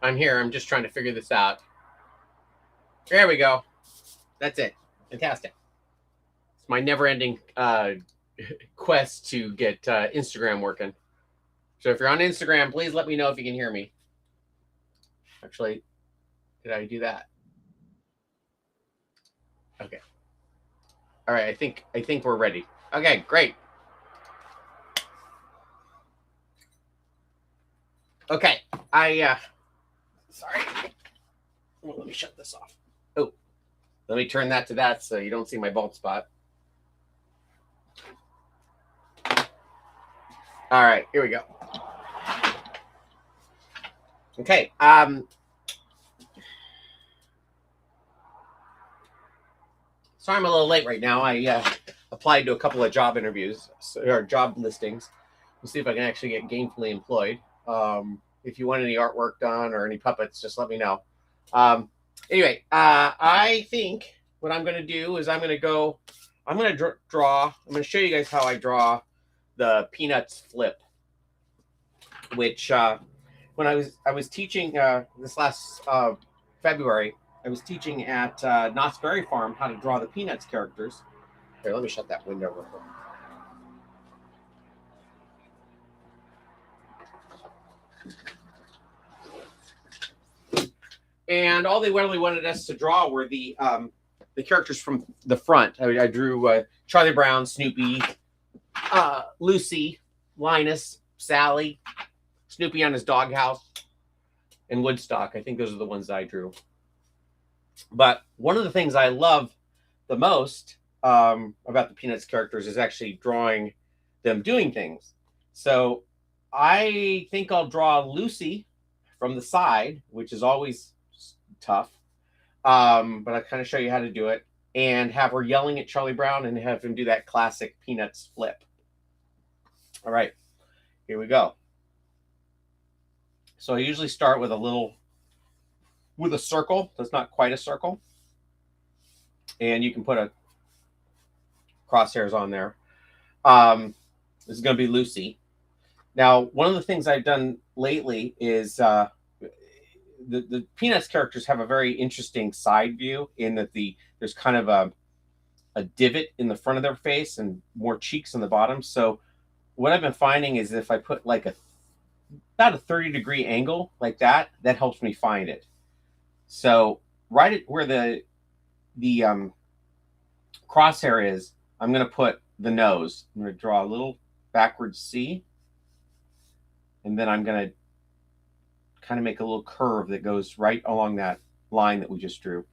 I'm here. I'm just trying to figure this out. There we go. That's it. Fantastic. It's my never-ending quest to get Instagram working. So if you're on Instagram, please let me know if you can hear me. Actually, did I do that? Okay. All right. I think we're ready. Okay. Great. Okay. Sorry. Well, let me shut this off. Oh, let me turn that to that so you don't see my bald spot. All right, here we go. Okay. Sorry, I'm a little late right now. I applied to a couple of job interviews or job listings. We'll see if I can actually get gainfully employed. If you want any artwork done or any puppets, just let me know. Anyway, I think what I'm going to do is I'm going to draw. I'm going to show you guys how I draw the Peanuts flip, which when I was teaching this last February, I was teaching at Knott's Berry Farm how to draw the Peanuts characters. Here, let me shut that window real quick. And all they really wanted us to draw were the characters from the front. I drew Charlie Brown, Snoopy, Lucy, Linus, Sally, Snoopy on his doghouse, and Woodstock. I think those are the ones that I drew. But one of the things I love the most about the Peanuts characters is actually drawing them doing things. So I think I'll draw Lucy from the side, which is always tough. But I'll kind of show you how to do it and have her yelling at Charlie Brown and have him do that classic Peanuts flip. All right, here we go. So I usually start with a circle that's not quite a circle. And you can put a crosshairs on there. This is going to be Lucy. Now, one of the things I've done lately is the Peanuts characters have a very interesting side view in that there's kind of a divot in the front of their face and more cheeks on the bottom. So what I've been finding is if I put like about a 30-degree angle like that helps me find it. So right at where the crosshair is, I'm going to put the nose. I'm going to draw a little backwards C, and then I'm going to kind of make a little curve that goes right along that line that we just drew.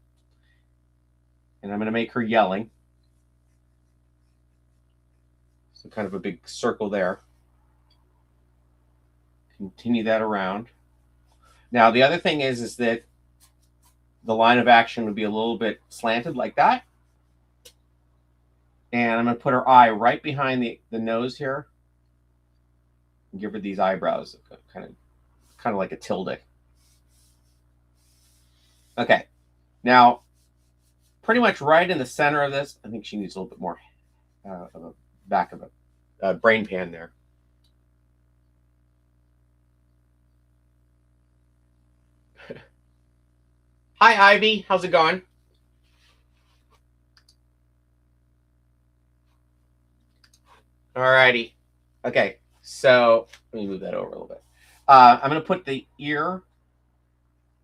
And I'm going to make her yelling. So kind of a big circle there. Continue that around. Now, the other thing is that the line of action would be a little bit slanted like that. And I'm going to put her eye right behind the nose here. And give her these eyebrows, kind of like a tilde. Okay. Now, pretty much right in the center of this, I think she needs a little bit more of a back of a brain pan there. Hi, Ivy. How's it going? All righty. Okay, so let me move that over a little bit. I'm going to put the ear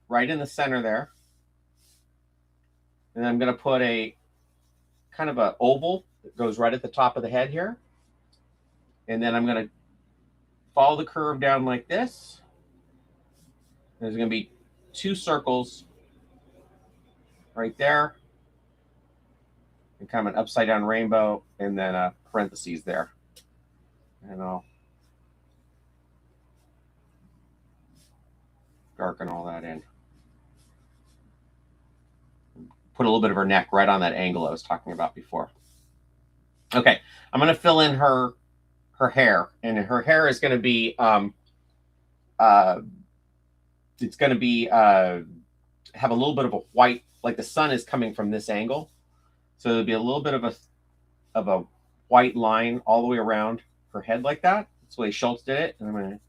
right in the center there. And I'm going to put a kind of an oval that goes right at the top of the head here. And then I'm going to follow the curve down like this. There's going to be 2 circles right there. And kind of an upside down rainbow, and then a parentheses there. And I'll darken all that in. Put a little bit of her neck right on that angle I was talking about before. Okay, I'm going to fill in her hair, and her hair is going to be it's going to be have a little bit of a white, like the sun is coming from this angle, so there'll be a little bit of a white line all the way around her head like that. That's the way Schultz did it, and I'm going to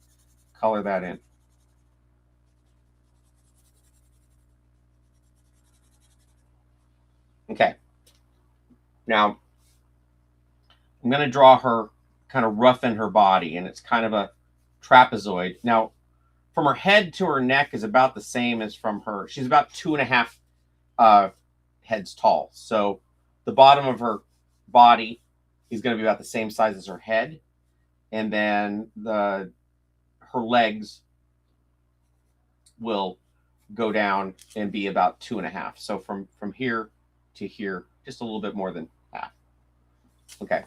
color that in. Okay. Now, I'm going to draw her, kind of roughen her body, and it's kind of a trapezoid. Now, from her head to her neck is about the same as from her. She's about 2.5 heads tall. So the bottom of her body is going to be about the same size as her head. And then her legs will go down and be about 2.5. So from here to here, just a little bit more than half. Okay.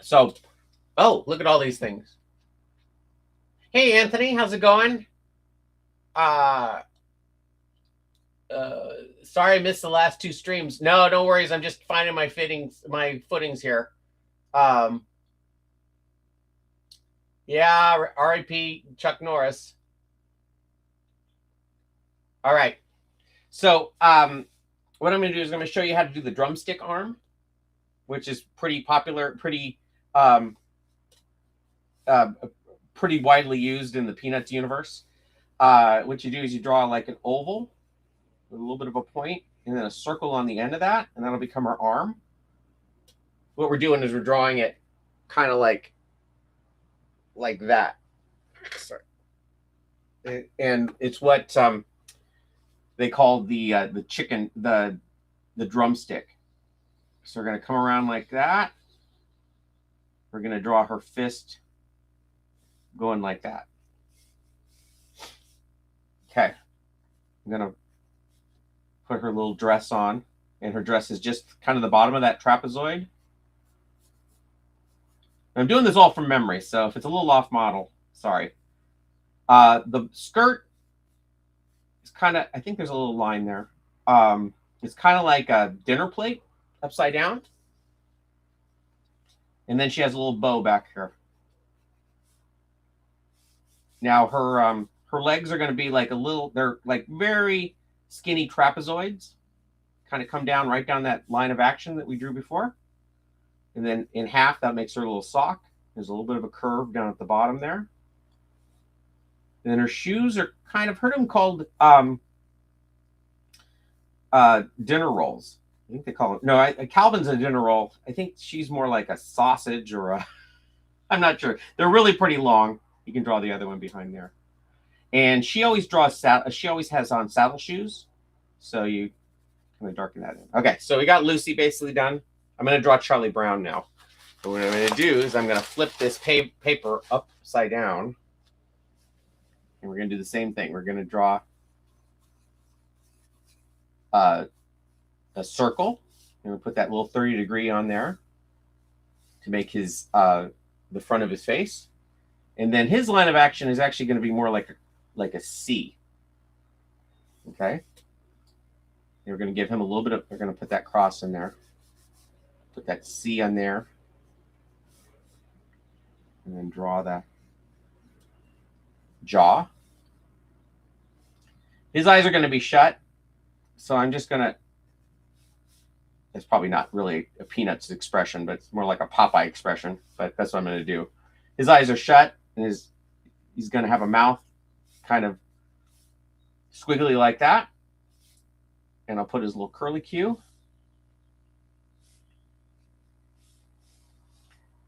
So, oh, look at all these things. Hey, Anthony, how's it going? Sorry I missed the last 2 streams. No, no worries. I'm just finding my footings here. Yeah, R.I.P. Chuck Norris. All right. So, what I'm going to do is I'm going to show you how to do the drumstick arm, which is pretty popular, pretty widely used in the Peanuts universe. What you do is you draw like an oval with a little bit of a point and then a circle on the end of that, and that'll become our arm. What we're doing is we're drawing it kind of like that. Sorry. And it's what they call the chicken, the drumstick. So we're going to come around like that. We're going to draw her fist going like that. Okay. I'm going to put her little dress on, and her dress is just kind of the bottom of that trapezoid. I'm doing this all from memory, so if it's a little off model, sorry. The skirt is kind of, I think there's a little line there. It's kind of like a dinner plate upside down. And then she has a little bow back here. Now her legs are going to be like they're like very skinny trapezoids, kind of come down right down that line of action that we drew before. And then in half, that makes her a little sock. There's a little bit of a curve down at the bottom there. And then her shoes are kind of, heard them called dinner rolls. I think they call it, no, Calvin's a dinner roll. I think she's more like a sausage or a, I'm not sure. They're really pretty long. You can draw the other one behind there. And she always she always has on saddle shoes. So you kind of darken that in. Okay, so we got Lucy basically done. I'm going to draw Charlie Brown now. So what I'm going to do is I'm going to flip this paper upside down. And we're going to do the same thing. We're going to draw a circle. And we'll put that little 30-degree on there to make his the front of his face. And then his line of action is actually going to be more like a C. Okay. And we're going to give him a little bit of, we're going to put that cross in there. Put that C on there. And then draw that jaw. His eyes are going to be shut. So I'm just going to, it's probably not really a Peanuts expression, but it's more like a Popeye expression. But that's what I'm going to do. His eyes are shut, and he's going to have a mouth kind of squiggly like that. And I'll put his little curly Q.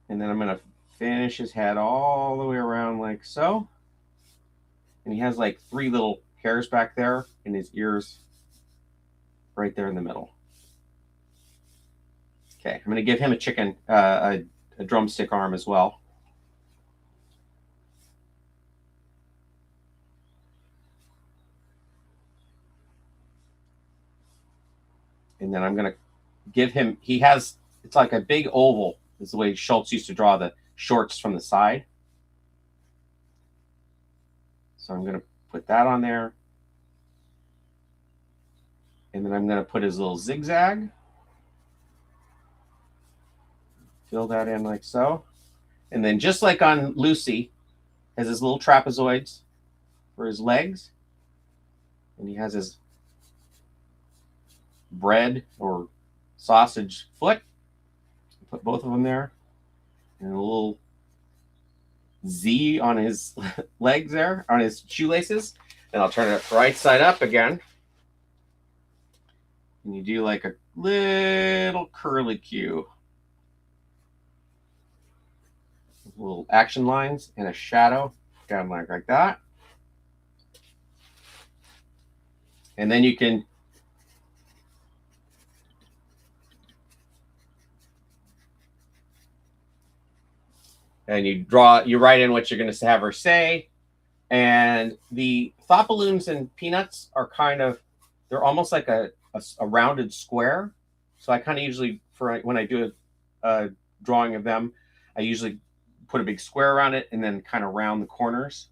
And then I'm going to finish his head all the way around like so. And he has like 3 little hairs back there, and his ears right there in the middle. Okay, I'm going to give him a drumstick arm as well. And then I'm going to give him, it's like a big oval, is the way Schultz used to draw the shorts from the side. So I'm going to put that on there. And then I'm going to put his little zigzag. Fill that in like so. And then just like on Lucy, has his little trapezoids for his legs. And he has his bread or sausage foot. Put both of them there. And a little Z on his legs there, on his shoelaces. And I'll turn it right side up again. And you do like a little curlicue. Little action lines and a shadow down like that. And then you can you write in what you're going to have her say. And the thought balloons and peanuts are they're almost like a rounded square. So I kind of usually, when I do a drawing of them, I usually put a big square around it and then kind of round the corners.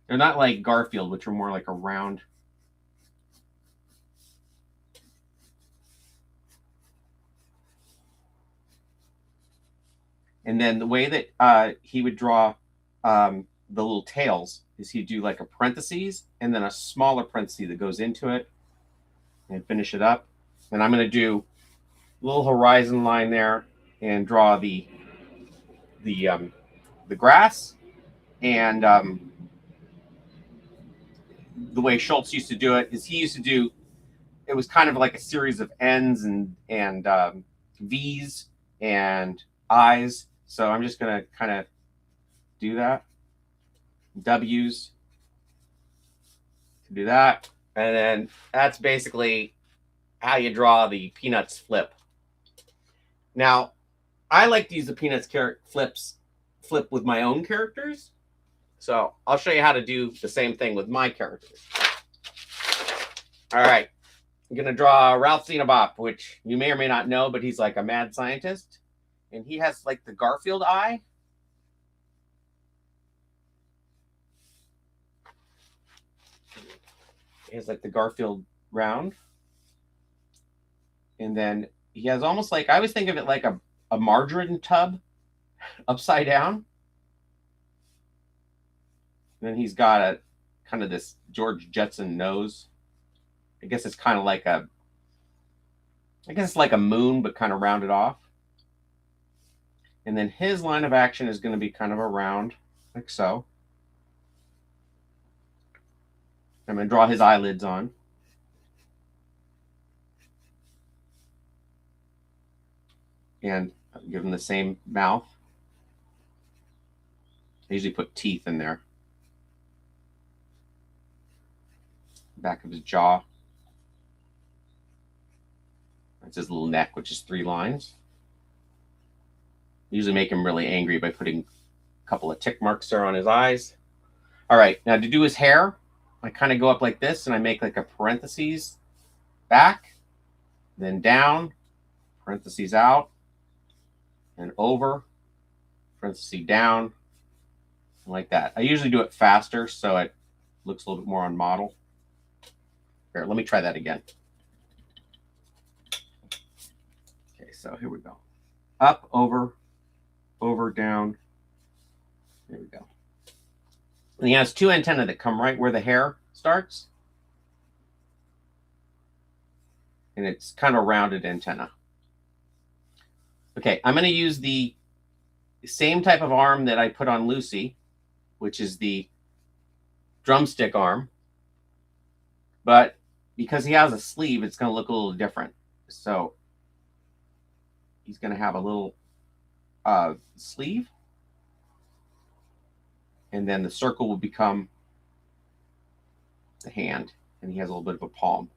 They're not like Garfield, which are more like a round. And then the way that he would draw the little tails is he'd do like a parentheses and then a smaller parenthesis that goes into it and finish it up. And I'm going to do a little horizon line there and draw the grass. And the way Schultz used to do it is it was kind of like a series of N's and V's and I's. So I'm just going to kind of do that. W's to do that. And then that's basically how you draw the Peanuts flip. Now, I like to use the Peanuts flip with my own characters. So I'll show you how to do the same thing with my characters. All right. I'm going to draw Ralph Xenobop, which you may or may not know, but he's like a mad scientist. And he has like the Garfield eye. He has like the Garfield round. And then he has almost like, I always think of it like a margarine tub upside down. And then he's got a kind of this George Jetson nose. I guess it's kind of like a moon, but kind of rounded off. And then his line of action is going to be kind of a round, like so. I'm going to draw his eyelids on. And give him the same mouth. I usually put teeth in there. Back of his jaw. That's his little neck, which is 3 lines. I usually make him really angry by putting a couple of tick marks there on his eyes. All right, now to do his hair, I kind of go up like this and I make like a parentheses back, then down, parentheses out, and over, parentheses down, like that. I usually do it faster so it looks a little bit more on model. Here, let me try that again. Okay, so here we go. Up, over, down. There we go. And he has 2 antennae that come right where the hair starts. And it's kind of rounded antenna. Okay, I'm going to use the same type of arm that I put on Lucy, which is the drumstick arm. But because he has a sleeve, it's going to look a little different. So he's going to have a little sleeve. And then the circle will become the hand. And he has a little bit of a palm.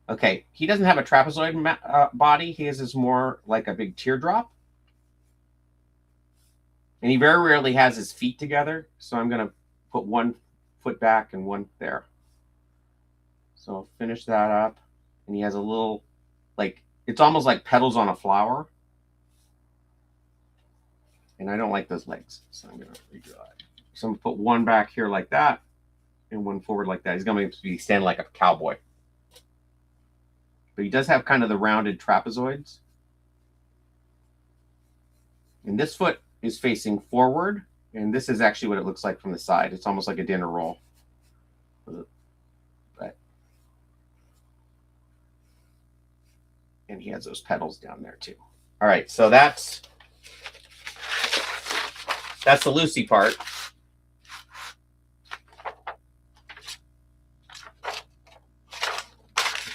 Okay, he doesn't have a trapezoid body. His is more like a big teardrop. And he very rarely has his feet together. So I'm going to put 1 foot back and 1 there. So I'll finish that up. And he has a little, like, it's almost like petals on a flower. And I don't like those legs. So I'm going to redraw it. So I'm going to put 1 back here like that. And 1 forward like that. He's going to be standing like a cowboy. But he does have kind of the rounded trapezoids. And this foot is facing forward. And this is actually what it looks like from the side. It's almost like a dinner roll. But, and he has those petals down there too. All right, so that's the Lucy part.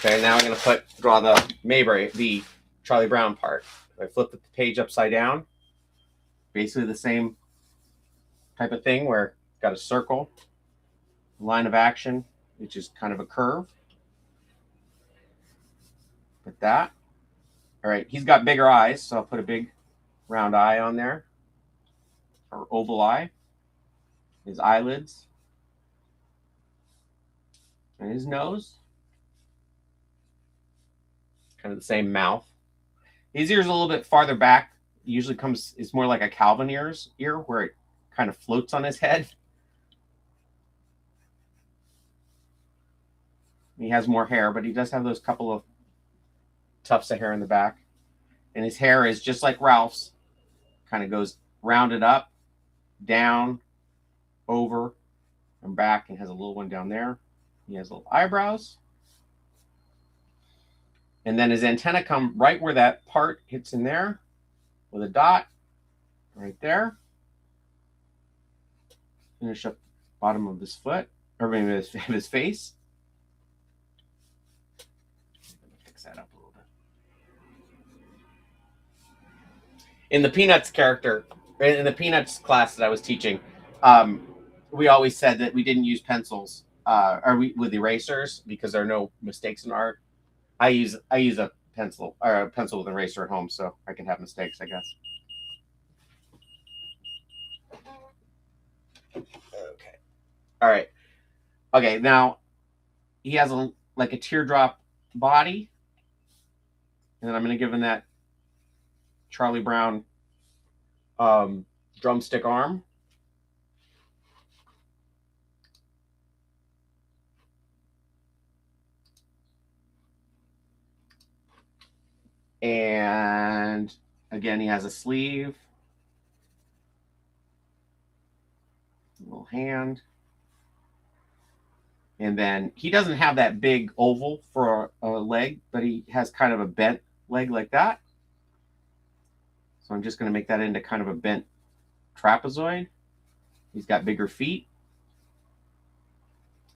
Okay, now I'm going to draw the Mayberry, the Charlie Brown part. I flip the page upside down. Basically the same type of thing where it's got a circle, line of action, which is kind of a curve. Put that. All right, he's got bigger eyes, so I'll put a big round eye on there, or oval eye. His eyelids. And his nose. Kind of the same mouth. His ear's a little bit farther back. It usually it's more like a Calvin ear, where it kind of floats on his head. He has more hair, but he does have those couple of tufts of hair in the back. And his hair is just like Ralph's. Kind of goes rounded up, down, over, and back, and has a little one down there. He has little eyebrows. And then his antenna come right where that part hits in there with a dot right there. Finish up bottom of his foot, or maybe his face. Fix that up a little bit. In the Peanuts in the Peanuts class that I was teaching, we always said that we didn't use pencils with erasers because there are no mistakes in art. I use a pencil or a pencil with an eraser at home, so I can have mistakes, I guess. Okay. All right. Okay. Now he has like a teardrop body, and then I'm going to give him that Charlie Brown drumstick arm. And again, he has a sleeve, a little hand. And then he doesn't have that big oval for a leg, but he has kind of a bent leg like that. So I'm just going to make that into kind of a bent trapezoid. He's got bigger feet.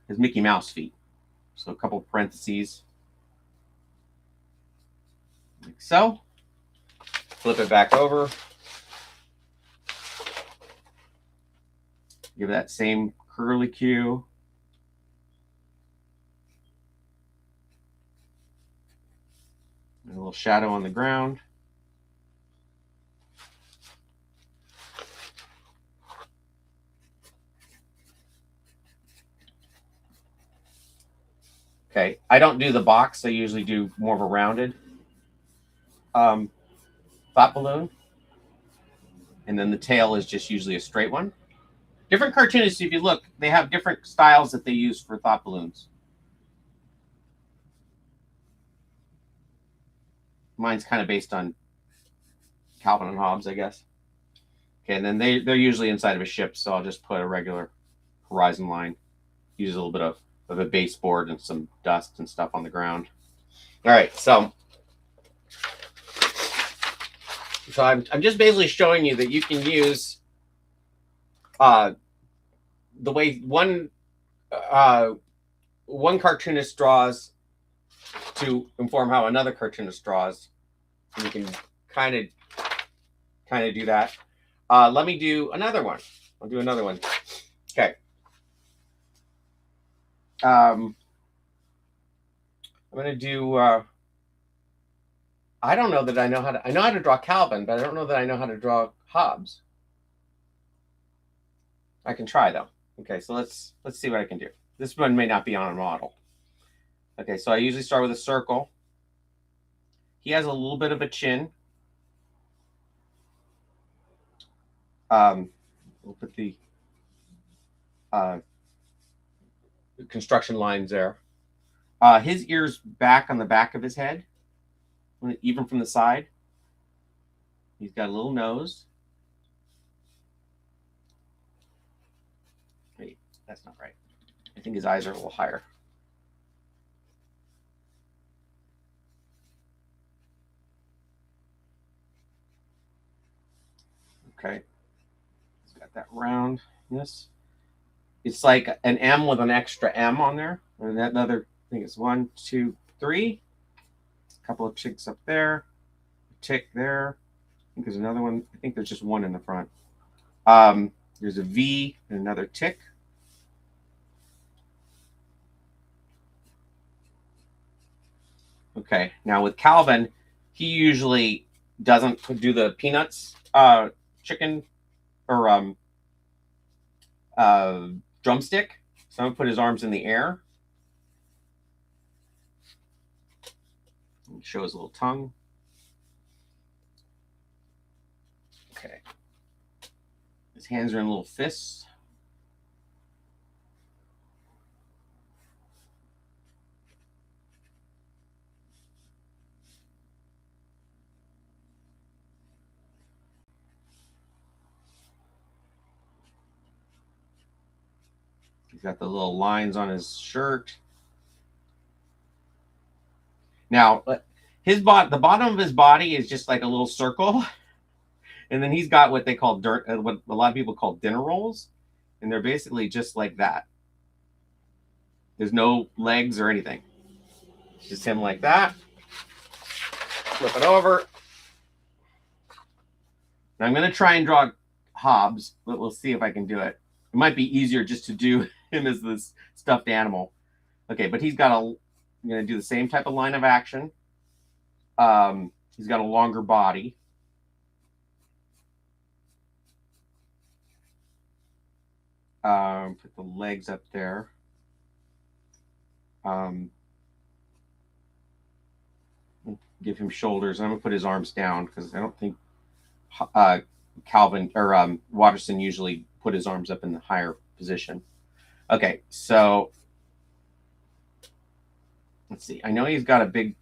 His Mickey Mouse feet. So a couple parentheses. Like so. Flip it back over. Give that same curlicue. And a little shadow on the ground. Okay, I don't do the box. I usually do more of a rounded thought balloon. And then the tail is just usually a straight one. Different cartoonists, if you look, they have different styles that they use for thought balloons. Mine's kind of based on Calvin and Hobbes, I guess. Okay, and then they're usually inside of a ship, so I'll just put a regular horizon line. Use a little bit of a baseboard and some dust and stuff on the ground. All right, so I'm just basically showing you that you can use the way one cartoonist draws to inform how another cartoonist draws. And you can kind of do that. Let me do another one. I'll do another one. Okay. I'm going to do, I don't know that I know how to draw Calvin, but I don't know that I know how to draw Hobbes. I can try though. Okay, so let's see what I can do. This one may not be on a model. Okay, so I usually start with a circle. He has a little bit of a chin. We'll put the construction lines there. His ear's back on the back of his head, even from the side. He's got a little nose. Wait, that's not right. I think his eyes are a little higher. Okay. It's got that roundness. It's like an M with an extra M on there. And that other thing is 1, 2, 3. A couple of chicks up there. A tick there. I think there's another one. I think there's just one in the front. There's a V and another tick. Okay, now with Calvin, he usually doesn't do the peanuts chicken or drumstick. So I'm gonna put his arms in the air. Show his little tongue. Okay. His hands are in little fists. He's got the little lines on his shirt. Now, the bottom of his body is just like a little circle. And then he's got what they call what a lot of people call dinner rolls. And they're basically just like that. There's no legs or anything. It's just him like that. Flip it over. Now I'm going to try and draw Hobbs, but we'll see if I can do it. It might be easier just to do him as this stuffed animal. Okay, but he's got I'm going to do the same type of line of action. He's got a longer body. Put the legs up there. Give him shoulders. I'm going to put his arms down because I don't think Calvin or Watterson usually put his arms up in the higher position. Okay, so let's see. I know he's got a big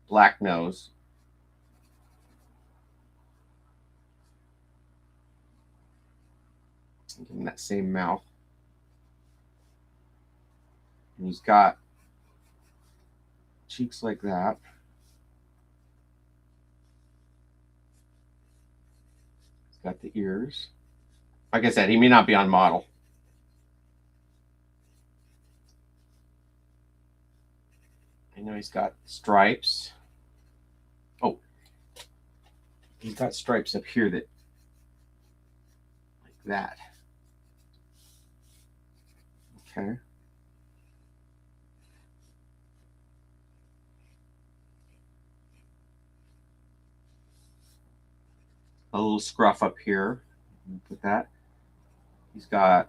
black nose. Give him that same mouth. And he's got cheeks like that. He's got the ears. Like I said, he may not be on model. I know he's got stripes. Oh, he's got stripes up here that, like that. Okay. A little scruff up here. Put that. He's got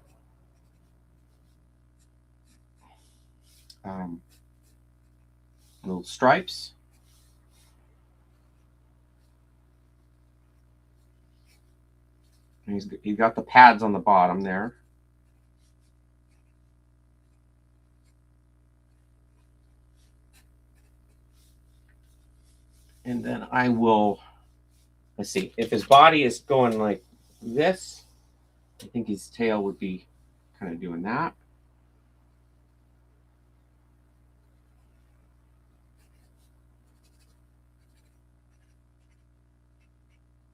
little stripes. And he's got the pads on the bottom there. And then I will, let's see, if his body is going like this, I think his tail would be kind of doing that.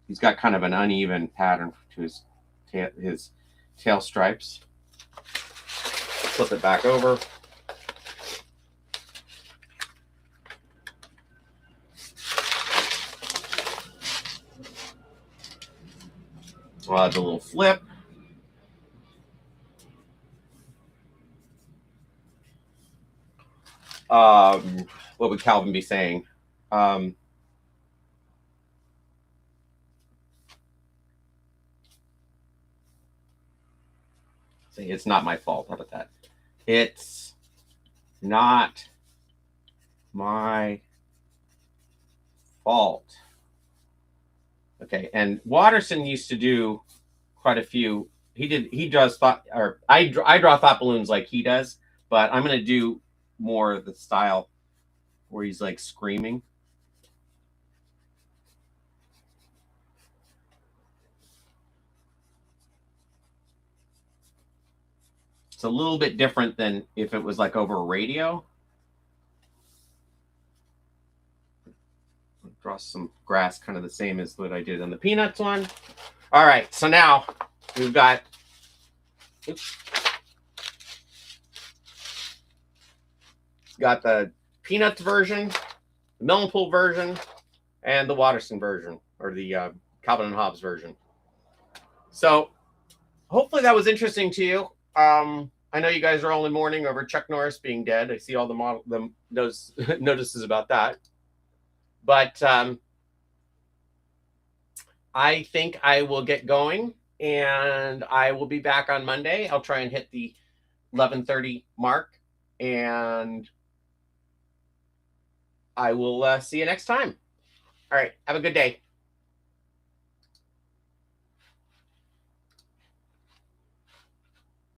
He's got kind of an uneven pattern to his tail stripes. Flip it back over. I'll add the little flip. What would Calvin be saying? Say, it's not my fault. How about that? It's not my fault. Okay, and Watterson used to do quite a few. He does thought, or I draw thought balloons like he does, but I'm gonna do more of the style where he's like screaming. It's a little bit different than if it was like over a radio. Draw some grass, kind of the same as what I did on the peanuts one. All right, so now we've got, oops, got the Peanuts version, the Melonpool version, and the Watterson version, or the Calvin and Hobbes version. So hopefully that was interesting to you. I know you guys are only mourning over Chuck Norris being dead. I see all the notices about that. But I think I will get going, and I will be back on Monday. I'll try and hit the 11:30 mark, and I will see you next time. All right. Have a good day.